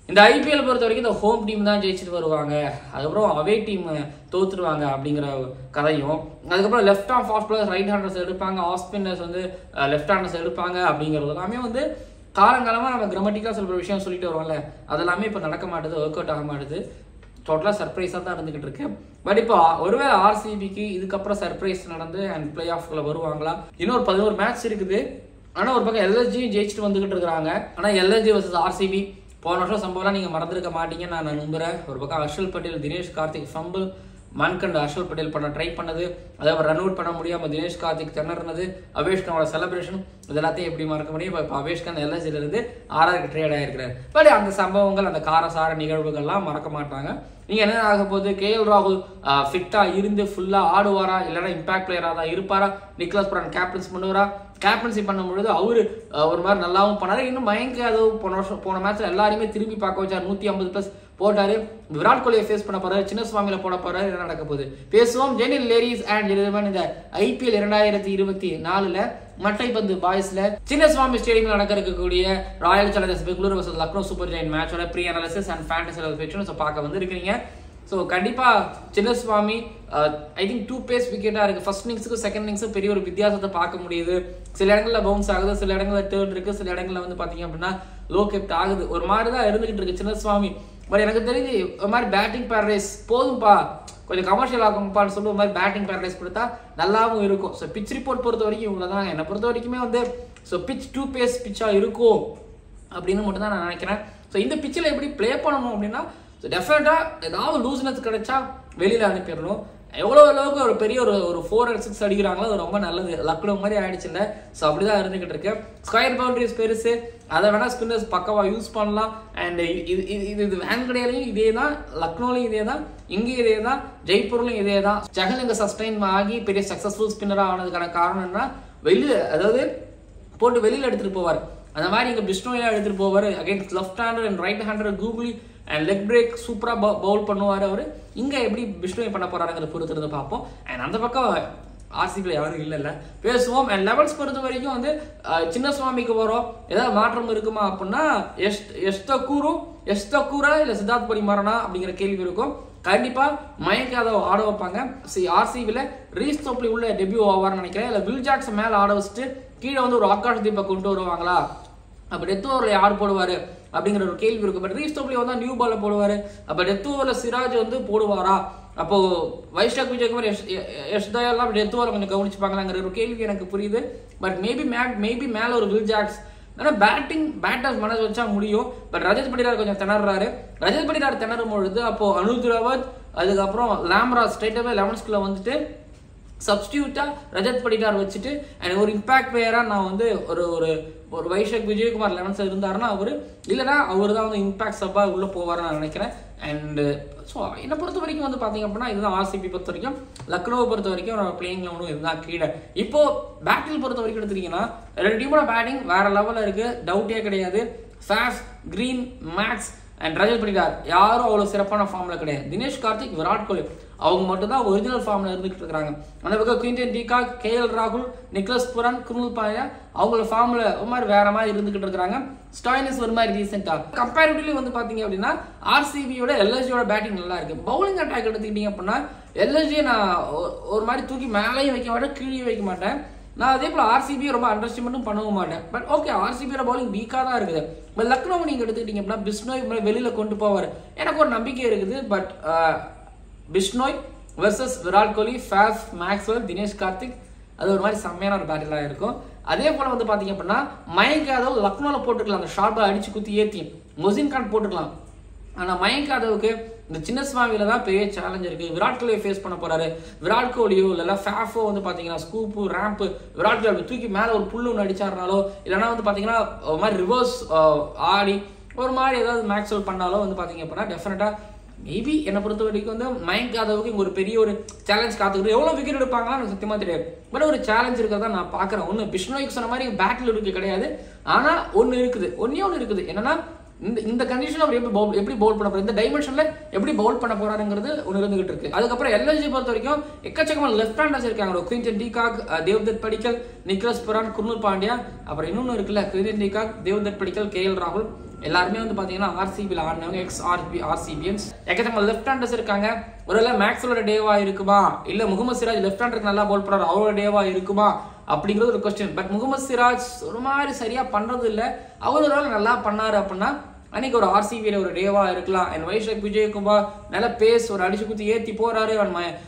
இந்த ஐபிஎல் பொறுத்த வரைக்கும் இந்த ஹோம் டீம் தான் ஜெயிச்சுட்டு வருவாங்க, அதுக்கப்புறம் அவே டீம் தோத்துருவாங்க அப்படிங்கிற கதையும், அதுக்கப்புறம் left arm fast players right handers எடுப்பாங்க, ஆஃப் ஸ்பின்னர்ஸ் வந்து லெஃப்ட் ஹேண்டர்ஸ் எடுப்பாங்க அப்படிங்கிறது எல்லாமே வந்து காலங்காலமாக நம்ம கிராமட்டிக்கலாக சொல்கிற விஷயம் சொல்லிட்டு வருவோம்ல, அதெல்லாமே இப்போ நடக்க மாட்டுது, ஒர்க் அவுட் ஆக மாட்டுது. டோட்டலாக சர்ப்ரைஸாக தான் இருந்துகிட்டு இருக்கு. பட் இப்போ ஒருவேளை ஆர்சிபிக்கு இதுக்கப்புறம் சர்ப்ரைஸ் நடந்து அண்ட் பிளே ஆஃப்குள்ள வருவாங்களா? இன்னொரு 11 மேட்ச் இருக்குது. ஆனால் ஒரு பக்கம் எல்எஸ்ஜியும் ஜெயிச்சுட்டு வந்துகிட்டு இருக்கிறாங்க. ஆனால் எல்எஸ்ஜி வர்சஸ் ஆர்சிபி போன வருஷம் சம்பவம்லாம் நீங்கள் மறந்துருக்க மாட்டீங்கன்னு நான் நம்புகிறேன். ஒரு பக்கம் ஹர்ஷல் பட்டேல், தினேஷ் கார்த்திக் ஃபம்பிள், மன்கண்ட் ஹர்ஷல் பட்டேல் பண்ண ட்ரை பண்ணது, அதை ரன் அவுட் பண்ண முடியாமல் தினேஷ் கார்த்திக் திணறினது, அவேஷ்கானோட செலிப்ரேஷன், இது எல்லாத்தையும் எப்படி மறக்க முடியும்? இப்போ அவேஷ்கான் எல்எஸ்ஜிலிருந்து ஆர்ஆருக்கு ட்ரேட் ஆகிருக்கிறார். பட் அந்த சம்பவங்கள், அந்த காரசார நிகழ்வுகள்லாம் மறக்க மாட்டாங்க. நீங்கள் என்ன ஆக போகுது? கேஎல் ராகுல் ஃபிட்டாக இருந்து ஃபுல்லாக ஆடுவாரா, இல்லைனா இம்பாக்ட் பிளேயராக தான் இருப்பாரா? நிக்லஸ் புரான் கேப்டன்ஸ் பண்ணுவாரா? கேப்டன்சி பண்ணும்பொழுது அவரு ஒரு மாதிரி நல்லாவும் பண்ணாரு. இன்னும் மயங்க் யாதவ் போன மேட்ச்ல எல்லாருமே திரும்பி பார்க்க வச்சார். 150+ போட்டாரு. விராட் கோலியை ஃபேஸ் பண்ண போறாரு, சின்னசுவாமியில போட போறாரு. என்ன நடக்க போகுது பேசுவோம். ஜெனில் லேடிஸ் அண்ட் இந்த ஐபிஎல் 2024 மட்டைப்பந்து பாய்ஸ்ல சின்னசுவாமி ஸ்டேடியம்ல நடக்க இருக்கக்கூடிய Royal Challengers Bengaluru versus Lucknow Super Giant மேட்சோட ப்ரீ அனாலிசிஸ் அண்ட் ஃபேண்டசி பார்க்க வந்து இருக்கீங்க. ஸோ கண்டிப்பாக சின்னசுவாமி ஐ திங்க் 2 பேஸ் விக்கெட்டாக இருக்குது. ஃபர்ஸ்ட் இன்னிங்ஸுக்கு செகண்ட் இன்னிங்ஸுக்கு பெரிய ஒரு வித்தியாசத்தை பார்க்க முடியுது. சில இடங்களில் பவுன்ஸ் ஆகுது, சில இடங்களில் டேர்ன் இருக்குது, சில இடங்களில் வந்து பார்த்தீங்க அப்படின்னா லோ கெப்ட் ஆகுது. ஒரு மாதிரி தான் இருந்துகிட்டு இருக்கு சின்னசுவாமி. பட் எனக்கு தெரிஞ்சு ஒரு மாதிரி பேட்டிங் பேரடைஸ் போதும்பா, கொஞ்சம் கமர்ஷியல் ஆகும்ப்பான்னு சொல்லி ஒரு மாதிரி பேட்டிங் பேரடைஸ் கொடுத்தா நல்லாவும் இருக்கும். ஸோ பிச் ரிப்போர்ட் பொறுத்த வரைக்கும் இவ்வளோ தான். என்னை பொறுத்த வரைக்குமே வந்து ஸோ பிச் 2 பேஸ் பிச்சாக இருக்கும் அப்படின்னு மட்டும் தான் நான் நினைக்கிறேன். ஸோ இந்த பிச்சில் எப்படி ப்ளே பண்ணணும் அப்படின்னா ஸோ டெஃபினட்டாக ஏதாவது லூஸ்னஸ் கிடைச்சா வெளியில் அனுப்பிடணும். எவ்வளோ அளவுக்கு ஒரு பெரிய ஒரு 4 or 6 அடிக்கிறாங்களோ அது ரொம்ப நல்லது. லக்னோ மாதிரி ஆயிடுச்சு இல்லை? ஸோ அப்படி தான் இருந்துகிட்டு இருக்கு. ஸ்கொயர் பவுண்டரிஸ் பெருசு, அதை வேணால் ஸ்பின்னர்ஸ் பக்கவாக யூஸ் பண்ணலாம். அண்ட் இது வேங்கடையிலையும் இதே தான், லக்னோலையும் இதே தான், இங்கேயும் இதே தான், ஜெய்ப்பூர்லையும் இதே தான். சஹல் இங்கே சஸ்டைன் ஆகி பெரிய சக்ஸஸ்ஃபுல் ஸ்பின்னராக ஆனதுக்கான காரணம் என்ன? வெளியில், அதாவது போட்டு வெளியில் எடுத்துகிட்டு போவார். அந்த மாதிரி இங்கே பிஷ்ணோயா எடுத்துகிட்டு போவார். Against left hander and right hander googly and leg break சூப்பராக பவுல் பண்ணுவார் அவர். இங்கே எப்படி பிஷ்ணோய் பண்ண போகிறாருங்கிறத பொறுத்து இருந்து பார்ப்போம். அண்ட் அந்த பக்கம் ஆர்சிபியில் யாரும் இல்லை பேசுவோம். அண்ட் லெவல்ஸ் பொறுத்த வரைக்கும் வந்து சின்னசுவாமிக்கு வரும். ஏதாவது மாற்றம் இருக்குமா அப்படின்னா எஸ்தக்கூரா இல்லை சித்தார்த் படிமாறனா அப்படிங்கிற கேள்வி இருக்கும். கண்டிப்பாக மயங்க் யாதவ் ஆட வைப்பாங்க. ஆர்சிபியில் ரீஸ் தோப்லி உள்ள டெபியூ ஆவார்னு நினைக்கிறேன். இல்லை வில் ஜாக்ஸ் மேலே ஆட வச்சுட்டு கீழே வந்து ஒரு ஆகாஷ் தீபை கொண்டு வருவாங்களா? அப்போ டெத் ஓவரில் யார் போடுவார் அப்படிங்கிற ஒரு கேள்வி இருக்கும். பட் ரீஸ் தோப்லி வந்து நியூ பாலில் போடுவார். அப்போ டெத் ஓவரில் சிராஜ் வந்து போடுவாரா? அப்போது வைஷ்ணவ் விஜயகுமார் யஷ் தயாலாம் டெத் ஓவரை கொஞ்சம் கவனிச்சுப்பாங்களாங்கிற ஒரு கேள்வி எனக்கு புரியுது. பட் மேபி மேலே ஒரு வில் ஜாக்ஸ், ஆனால் பேட்டர்ஸ் மனசு வச்சா முடியும். பட் ரஜத் படிடார் கொஞ்சம் திணறாரு. ரஜத் படிடார் திணறும் பொழுது அப்போது அனுஜ் ராவத், அதுக்கப்புறம் லாம்ராஜ் ஸ்ட்ரைட்டாகவே 11th வந்துட்டு சப்ஸ்டியூட்டா ரஜத் படிடார் வச்சுட்டு அண்ட் ஒரு இம்பாக்ட் பிளேயராக நான் வந்து ஒரு வைஷ்ணவ் விஜயகுமார் 11th இருந்தாருன்னா அவர், இல்லைனா அவர் தான் வந்து இம்பாக்ட் சப்பாக உள்ளே போவார்னு நான் நினைக்கிறேன். அண்ட் ஸோ என்னை பொறுத்த வரைக்கும் வந்து பார்த்தீங்க அப்படின்னா இதுதான் ஆர்சிபி பொறுத்த வரைக்கும். லக்னோவை பொறுத்த வரைக்கும் பிளேயிங் லெவனும் இதுதான் கீழே. இப்போ பேட்டிங் பொறுத்த வரைக்கும் எடுத்துட்டீங்கன்னா 2 டீமோட பேட்டிங் வேற லெவலில் இருக்குது, டவுட்டே கிடையாது. Faf, Green, Max and Rajat Patidar யாரும் அவ்வளோ சிறப்பான ஃபார்மில் கிடையாது. தினேஷ் கார்த்திக், விராட் கோலி அவங்க மட்டும் தான் ஒரிஜினல் ஃபார்மில் இருந்துகிட்டு இருக்காங்க. அந்த பக்கம் குவிண்டன் டிகாக், கேஎல் ராகுல், நிக்லஸ் புரான், குருல் பாண்டியா அவங்கள ஃபார்மில் ஒரு மாதிரி வேற மாதிரி இருந்துகிட்டு இருக்கிறாங்க. ஸ்டாயினிஸ் ஒரு மாதிரி ரீசெண்டாக கம்பேரிட்டிவ்லி வந்து பார்த்தீங்க அப்படின்னா ஆர்சிபியோட எல்எஸ்ஜியோட பேட்டிங் நல்லா இருக்கு. பவுலிங் அட்டாக் எடுத்துக்கிட்டீங்க அப்படின்னா எல்எஸ்ஜியை நான் ஒரு மாதிரி தூக்கி மேலேயும் வைக்க மாட்டேன், கீழே வைக்க மாட்டேன். நான் அதே போல் ஆர்சிபியை ரொம்ப அண்டர்ஸ்டிமேட்டும் பண்ணவும் மாட்டேன். பட் ஓகே, ஆர்சிபியோட பவுலிங் வீக்காக தான் இருக்குது. பட் லக்னோவை நீங்கள் எடுத்துக்கிட்டீங்க அப்படின்னா பிஷ்ணோய் வெளியில் கொண்டு போவார் எனக்கு ஒரு நம்பிக்கை இருக்குது. But Bishnoi versus Virat Kohli, Faf, Maxwell, Dinesh Karthik அது ஒரு மாதிரி செம்மையான ஒரு பேட்டிலாக இருக்கும். அதே போல் வந்து பார்த்தீங்க அப்படின்னா மயங்க் யாதவ் லக்னோவில் போட்டுக்கலாம், அந்த ஷார்ட் பால் அடித்து குத்தி ஏற்றி மொசின் கான் போட்டுக்கலாம். ஆனால் மயங்க் யாதவுக்கு இந்த சின்னசுவாமியில தான் பெரிய சேலஞ்ச் இருக்குது. விராட் கோலியை ஃபேஸ் பண்ண போகிறாரு. விராட் கோலியோ இல்லை ஃபேஃபோ வந்து பார்த்தீங்கன்னா ஸ்கூப்பு, ரேம்ப்பு, விராட் கோலி தூக்கி மேலே ஒரு புல்லு ஒன்று அடிச்சாருனாலோ இல்லைனா வந்து பார்த்தீங்கன்னா ஒரு மாதிரி ரிவர்ஸ் ஆடி ஒரு மாதிரி ஏதாவது மேக்ஸ்வெல் பண்ணாலோ வந்து பார்த்தீங்க அப்படின்னா டெஃபினட்டாக மேபி என்னை பொறுத்த வரைக்கும் வந்து மயங்க் யாதவுக்கு இங்கே ஒரு பெரிய ஒரு சேலஞ்ச் காத்துக்கிட்டு எவ்வளோ விக்கெட் எடுப்பாங்களா எனக்கு சத்தியமாக தெரியாது. பட் ஒரு சேலஞ்ச் இருக்கிறதா நான் பார்க்குறேன். ஒன்று பிஷ்ணோய்க்கு சொன்ன மாதிரி பேட்டில் இருக்கு கிடையாது. ஆனால் ஒன்று இருக்குது என்னன்னா இந்த கண்டிஷன் அவர் எப்படி பவுல் பண்ண போறாரு, இந்த டைமென்ஷன்ல எப்படி பவுல் பண்ண போறாருங்கிறது ஒன்று இருந்துகிட்டு இருக்கு. அதுக்கப்புறம் எல்எஸ்ஜி பொறுத்த வரைக்கும் எக்கச்சக்கமான லெஃப்ட் ஹேண்டர்ஸ் இருக்காங்க. Quinton de Kock, Devdutt Padikkal, Nicholas Pooran, Krunal Pandya, அப்புறம் இன்னொன்று இருக்குல்ல Quinton de Kock, Devdutt Padikkal, KL ராகுல், எல்லாருமே வந்து பார்த்தீங்கன்னா ஆர்சிபியில் ஆடினவங்க, ஆர்சிபியன்ஸ். எக்கச்சக்கமாக லெஃப்ட் ஹேண்டர்ஸ் இருக்காங்க. ஒருவேளை மேக்ஸ்வெலோட டேவா இருக்குமா, இல்லை முகமது சிராஜ் லெஃப்ட் ஹேண்டருக்கு நல்லா பவுல் பண்ணுறாரு அவரோட டேவா இருக்குமா அப்படிங்கிறது ஒரு கொஸ்டின். பட் முகமது சிராஜ் ஒரு மாதிரி சரியாக பண்ணுறது இல்லை. அவர் ஒரு வேளை நல்லா பண்ணார் அப்படின்னா அன்னைக்கு ஒரு ஆர்சிபியில் ஒரு டேவா இருக்கலாம். அண்ட் வைஷாக் விஜயகுமார் நல்ல பேஸ் ஒரு அடிச்சு குத்தி ஏற்றி போறாரு.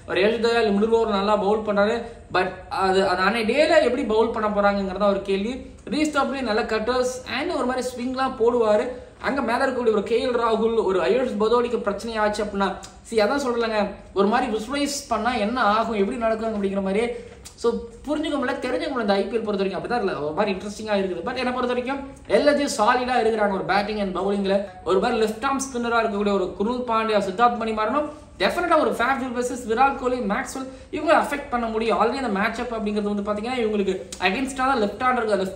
ஒரு யஷ்தயால் மிடில் ஓவர் நல்லா பவுல் பண்றாரு. பட் அது அன்னைக்கு டேல எப்படி பவுல் பண்ண போறாங்கிறதா ஒரு கேள்வி. ரீஸ்டாப்லேயும் நல்ல கட்டர்ஸ் அண்ட் ஒரு மாதிரி ஸ்விங்லாம் போடுவாரு. அங்க மேல இருக்கக்கூடிய ஒரு கேஎல் ராகுல், ஒரு அயோஷ் பதோடிக்கு பிரச்சனை ஆச்சு அப்படின்னா அதான் சொல்லலைங்க, ஒரு மாதிரி விஸ்வலைஸ் பண்ணா என்ன ஆகும், எப்படி நடக்கும் அப்படிங்கிற மாதிரி. ஸோ புரிஞ்சுக்க முடியல, தெரிஞ்சுக்க முடியல. இந்த ஐபிஎல் பொறுத்த வரைக்கும் அப்படிதான் இல்லை, ஒரு மாதிரி இன்ட்ரெஸ்டிங்காக இருக்குது. பட் என்னை பொறுத்த வரைக்கும் எல்லாத்தையும் சாலிடாக இருக்கிறாங்க ஒரு பேட்டிங் அண்ட் பவுலிங்கில். ஒரு மாதிரி லெஃப்ட் ஆர்ம் ஸ்பின்னராக இருக்கக்கூடிய ஒரு குருல் பாண்டியா, சித்தார்த் மணிமாறனும் டெஃபினட்டாக ஒரு Faf versus Virat Kohli, Maxwell இவங்களை அஃபெக்ட் பண்ண முடியும். ஆல்ரெடி அந்த மேட்ச் அப் அப்படிங்கிறது வந்து பார்த்தீங்கன்னா இவங்களுக்கு அகேன்ஸ்டாக தான் லெஃப்ட்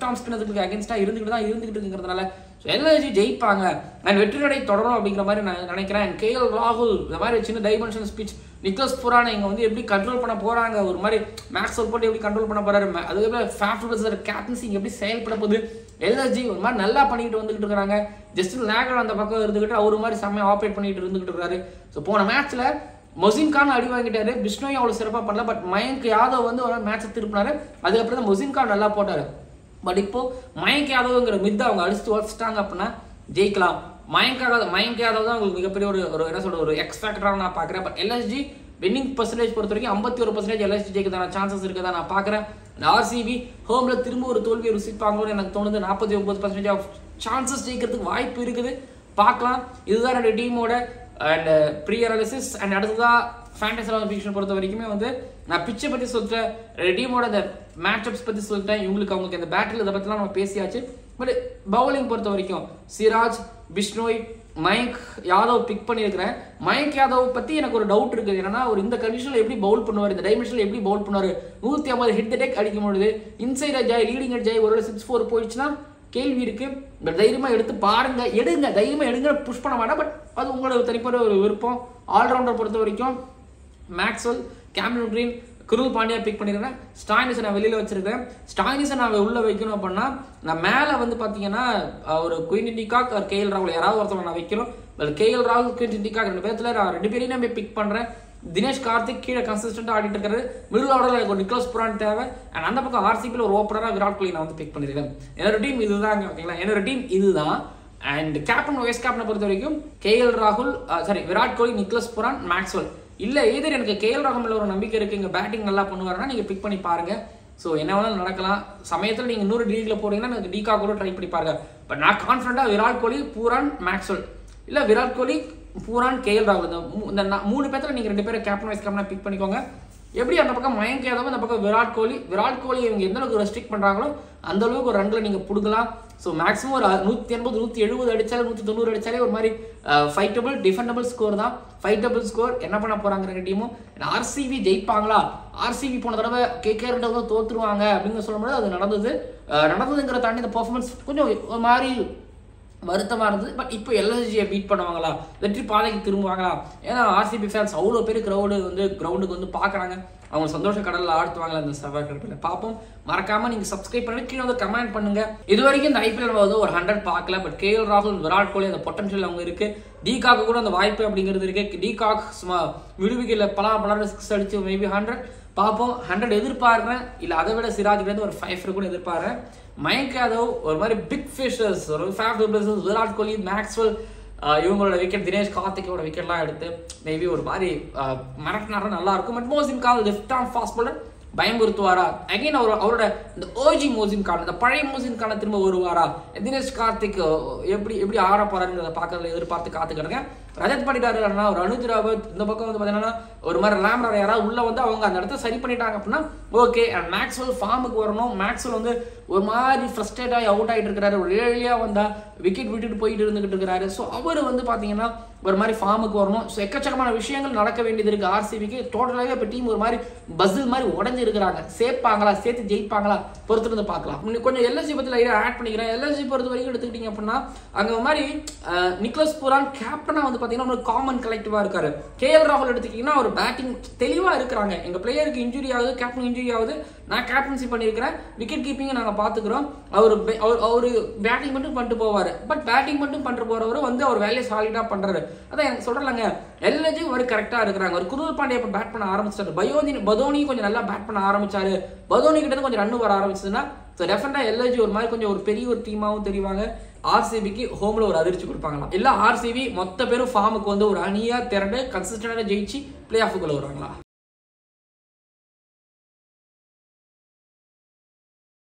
ஆர்ம் ஸ்பின்னருக்கு அகேன்ஸ்டாக இருந்துகிட்டு இருக்குங்கிறதுனால எல்எஸ்ஜி ஜெயிப்பாங்க அண்ட் வெற்றி நடை தொடரும் அப்படிங்கிற மாதிரி நான் நினைக்கிறேன். கேஎல் ராகுல் இந்த மாதிரி சின்ன டைமென்ஷன் ஸ்பீச், நிக்கோலஸ் புரானை இங்கே வந்து எப்படி கண்ட்ரோல் பண்ண போகிறாங்க, ஒரு மாதிரி மேக்ஸ்வெல் போட்டு எப்படி கண்ட்ரோல் பண்ண போகிறாரு, அதுக்கப்புறம் ஃபேஃப் வெர்சஸ் கேப்டன்சி எப்படி செயல்பட போகுது. எல்எஸ்ஜி ஒரு மாதிரி நல்லா பண்ணிட்டு வந்துகிட்டு இருக்காங்க. ஜஸ்டின் லேகர் அந்த பக்கம் இருந்துகிட்டு அவர் மாதிரி செம்மையாக ஆப்ரேட் பண்ணிட்டு இருந்துகிட்டு இருக்காரு. ஸோ போன மேட்ச்ல மொசின் கான் அடி வாங்கிட்டாரு, பிஷ்னோயும் அவ்வளோ சிறப்பாக பண்ணல. பட் மயங்க் யாதவ் வந்து ஒரு மேட்சை திருப்பினாரு. அதுக்கப்புறம் தான் மொசின் கான் நல்லா போட்டாரு. பட் இப்போ மயங்க் யாதவ்ங்கிற மித்தை அவங்க அடிச்சுட்டு உடச்சிட்டாங்க அப்படின்னா ஜெயிக்கலாம். மயங்க் யாதவ் தான் உங்களுக்கு மிகப்பெரிய ஒரு என்ன சொல்ற ஒரு எக்ஸ் ஃபேக்டராக நான் பார்க்குறேன். பட் எல்எஸ்ஜி வின்னிங் பர்சன்டேஜ் பொறுத்த வரைக்கும் 51% எல்எஸ்ஜி ஜெயிக்கிறதான சான்சஸ் இருக்கதா நான் பார்க்குறேன். ஆர்சிபி ஹோம்ல திரும்ப ஒரு தோல்வியை ருசிப்பாங்களோன்னு எனக்கு தோணுது. 49% ஆஃப் சான்சஸ் ஜெயிக்கிறதுக்கு வாய்ப்பு இருக்குது. பார்க்கலாம். இதுதான் ரெண்டு டீமோட அண்ட் ப்ரீ அனாலிசிஸ். அண்ட் அடுத்ததான் ஃபேண்டசி ஃபிக்ஷன் பொறுத்த வரைக்குமே வந்து நான் பிச்சை பற்றி சொல்லிட்டேன், டீமோட அந்த மேட்சப்ஸ் பற்றி சொல்லிட்டேன். அவங்களுக்கு அந்த பேட்டில் இதை பற்றிலாம் நம்ம பேசியாச்சு. பட் பவுலிங் பொறுத்த வரைக்கும் சிராஜ், பிஷ்னோய், மயங்க் யாதவ் பிக் பண்ணியிருக்கிறேன். மயங்க் யாதவ் பற்றி எனக்கு ஒரு டவுட் இருக்குது. என்னன்னா ஒரு இந்த கண்டிஷனில் எப்படி பவுல் பண்ணுவார், இந்த டைமென்ஷனில் எப்படி பவுல் பண்ணுவார். 150 ஹிட் டெக் அடிக்கும் பொழுது இன்சைட் அஜாய் லீடிங் அஜாய் ஒரு 6-4 போயிடுச்சுன்னா கேள்வி இருக்கு. பட் தைரியமா எடுத்து பாருங்க, எடுங்க, தைரியமா எடுங்க, புஷ் பண்ண மாட்டேன். பட் அது உங்களோட தனிப்பட்ட ஒரு விருப்பம். ஆல்ரவுண்டர் பொறுத்த வரைக்கும் Maxwell, Cameron Green, Krunal Pandya pick பண்ணிருக்கேன். ஸ்டாயினிஸை நான் வெளியில வச்சிருக்கேன். ஸ்டாயினிஸை நான் உள்ள வைக்கணும் அப்படின்னா நான் மேலே வந்து பார்த்தீங்கன்னா ஒரு குயின்டன் டிகாக் ஒரு கேஎல் ராகுல் யாராவது ஒருத்தவங்க நான் வைக்கணும். கேஎல் ராகுல், குயின்டன் டிகாக் ரெண்டு பேர்த்துல நான் ரெண்டு பேரையும் நான் பிக் பண்றேன். தினேஷ் கார்த்திக் கீழே கன்சிஸ்டன்டா ஆடிட்டு இருக்காரு. மிடில் ஆர்டர்ல ஒரு நிக்கோலஸ் புரான் தேவை. அண்ட் அந்த பக்கம் ஆர்சிபியில் ஒரு ஓப்பனரா விராட் கோலி நான் வந்து பிக் பண்ணிருக்கேன். என்னோட டீம் இதுதான், ஓகேங்களா? என்னோட டீம் இதுதான். அண்ட் கேப்டன் வைஸ் கேப்டனை பொறுத்த வரைக்கும் கேஎல் ராகுல், Virat Kohli, Nicholas Pooran, Maxwell. இல்ல எதிர் எனக்கு கேஎல் ராகுல் ஒரு நம்பிக்கை இருக்கு, இங்க பேட்டிங் நல்லா பண்ணுவாருன்னா நீங்க பிக் பண்ணி பாருங்க. ஸோ என்ன வேணாலும் நடக்கலாம். சமயத்தில் நீங்க 100 டிகிரியில் போறீங்கன்னா எனக்கு டிகா கூட ட்ரை பண்ணி பாருங்க. பட் நான் கான்ஃபிடண்டா விராட் கோலி, புரான், மேக்ஸ்வெல், இல்ல விராட் கோலி, புரான், கேஎல் ராகுல் இந்த 3 பேர்த்துல நீங்க 2 பேரும் கேப்டன் வைஸ் கேப்டனா பிக் பண்ணிக்கோங்க. எப்படி அந்த பக்கம் மயங்க் யாதவ், அந்த பக்கம் விராட் கோலி இவங்க எந்த அளவுக்கு ரெஸ்ட்ரிக்ட் பண்றாங்களோ அந்த அளவுக்கு ஒரு ரன்ல நீங்க புடுக்கலாம். ஸோ மேக்ஸிமம் ஒரு 180 170 அடிச்சாலும் 190 அடிச்சாலே ஒரு மாதிரி ஃபைட்டபிள் டிஃபெண்டபிள் ஸ்கோர் தான். ஃபைட்டபிள் ஸ்கோர் என்ன பண்ண போறாங்க ரெண்டு டீமும். ஆர்சிபி ஜெயிப்பாங்களா? ஆர்சிபி போன தடவை கேகேஆர் வந்து தோத்துருவாங்க அப்படின்னு சொல்லும்போது அது நடந்ததுங்கிற தாண்டி இந்த பெர்ஃபார்மன்ஸ் கொஞ்சம் ஒரு மாதிரி வருத்தமாக இருந்தது. பட் இப்போ எல்எஸ்ஜியை பீட் பண்ணுவாங்களா, வெற்றி பாதைக்கு திரும்புவாங்களா? ஏன்னா ஆர்சிபி ஃபேன்ஸ் அவ்வளோ பேர் கிரவுண்டுக்கு வந்து பார்க்குறாங்க. அவங்க சந்தோஷ கடலில் ஆடுத்துவாங்களா இந்த செவ்வாய் கிழமையில பார்ப்போம். மறக்காம நீங்க சப்ஸ்கிரைப் பண்ணி கீழே வந்து கமெண்ட் பண்ணுங்க. இது வரைக்கும் இந்த ஐபிஎல் வந்து ஒரு 100 பார்க்கல. பட் கேஎல் ராகுல், விராட் கோலி அந்த பொட்டன்ஷியல் அவங்க இருக்கு. டிகாக்கு கூட அந்த வாய்ப்பு அப்படிங்கிறது இருக்கு. டிகாக் சும்மா விடுவிக்கல பல 6 அடிச்சு மேபி 100 பார்ப்போம். 100 எதிர்பார்க்கிறேன். இல்லை அதை விட சிராஜ்லேருந்து ஒரு 5 கூட எதிர்பார்க்கிறேன். மயங்க் யாதவ் ஒரு மாதிரி பிக் ஃபிஷர்ஸ், ஒரு Faf du Plessis, Virat Kohli, Maxwell இவங்களோட விக்கெட், தினேஷ் கார்த்திகோட விக்கெட்லாம் எடுத்து மேபி ஒரு மாதிரி மிரட்டினாரா நல்லா இருக்கும். But Mohsin Khan left arm fast bowler பயமுறுத்துவாரா? அகைன் அவரோட இந்த ஓஜி மோசின் கான், இந்த பழைய மோசின் கானை திரும்ப வருவாரா? தினேஷ் கார்த்திக் எப்படி ஆட போறாருங்கிறத பார்க்கறதுல எதிர்பார்த்து காத்துக்கிடுங்க. ரஜத் படிட்டாரு ஒரு அனுஜ் ராவத், இந்த பக்கம் வந்து பார்த்தீங்கன்னா ஒரு மாதிரி லேம்ரார் யாராவது உள்ள வந்து அவங்க அந்த இடத்த சரி பண்ணிட்டாங்க அப்படின்னா ஓகே. அண்ட் மேக்ஸ்வெல் ஃபார்முக்கு வரணும். மேக்ஸ்வெல் வந்து ஒரு மாதிரி ஃப்ரஸ்ட்ரேட் ஆகி அவுட் ஆகிட்டு இருக்கிறாரு. ஒரு ஏழியா வந்தா விக்கெட் விட்டுட்டு போயிட்டு இருந்துகிட்டு இருக்கிறாரு. ஸோ அவர் வந்து பார்த்தீங்கன்னா ஒரு மாதிரி ஃபார்முக்கு வரணும். ஸோ எக்கச்சக்கமான விஷயங்கள் நடக்க வேண்டியது இருக்கு ஆர்சிபிக்கு. டோட்டலாகவே இப்போ டீம் ஒரு மாதிரி பஸ்ஸில் மாதிரி உடஞ்சி இருக்கிறாங்க. சேர்ப்பாங்களா, சேர்த்து ஜெயிப்பாங்களா பொறுத்து வந்து பார்க்கலாம். கொஞ்சம் எல்எஸ்ஜி பற்றி லைட்டாக ஆட் பண்ணிக்கிறேன். எல்எஸ்ஜி பொறுத்த வரைக்கும் எடுத்துக்கிட்டீங்க அப்படின்னா அங்கே ஒரு மாதிரி நிக்கோலஸ் புரான் கேப்டனா வந்து பார்த்தீங்கன்னா ஒரு காமன் கலெக்டிவாக இருக்காரு. கேஎல் ராகுல் எடுத்துக்கிட்டிங்கன்னா ஒரு பேட்டிங் தெளிவாக இருக்கிறாங்க. எங்கள் பிளேயருக்கு இன்ஜுரி ஆகுது, கேப்டன் இன்ஜுரி ஆகுது, நான் கேப்டன்சி பண்ணியிருக்கிறேன், விக்கெட் கீப்பிங்கை நாங்கள் பார்த்துக்கிறோம், அவர் பேட்டிங் மட்டும் பண்ணிட்டு போவார். பட் பேட்டிங் மட்டும் பண்ணிட்டு போகிறவர் வந்து அவர் வேலையை சாலிடாக பண்ணுறாரு. அதான் எனக்கு சொல்கிறேங்க, எல்எஜி ஒரு கரெக்டாக இருக்கிறாங்க. ஒரு குருல் பாண்டியா இப்போ பேட் பண்ண ஆரம்பிச்சாரு, பதோனி கொஞ்சம் நல்லா பேட் பண்ண ஆரம்பிச்சாரு, பதோனி கிட்ட கொஞ்சம் ரன் வர ஆரம்பிச்சதுன்னா ஸோ டெஃபினட்டாக எல்எஜி ஒரு மாதிரி கொஞ்சம் ஒரு பெரிய ஒரு டீமாகவும் தெரிவாங்க. ஆர்சிபிக்கு ஹோமில் ஒரு அதிர்ச்சி கொடுப்பாங்களா, இல்லை ஆர்சிபி மொத்த பேரும் ஃபார்முக்கு வந்து ஒரு அணியாக திரண்டு கன்சிஸ்டண்டாக ஜெயிச்சு பிளே ஆஃபுக்குள்ள வருவாங்களா?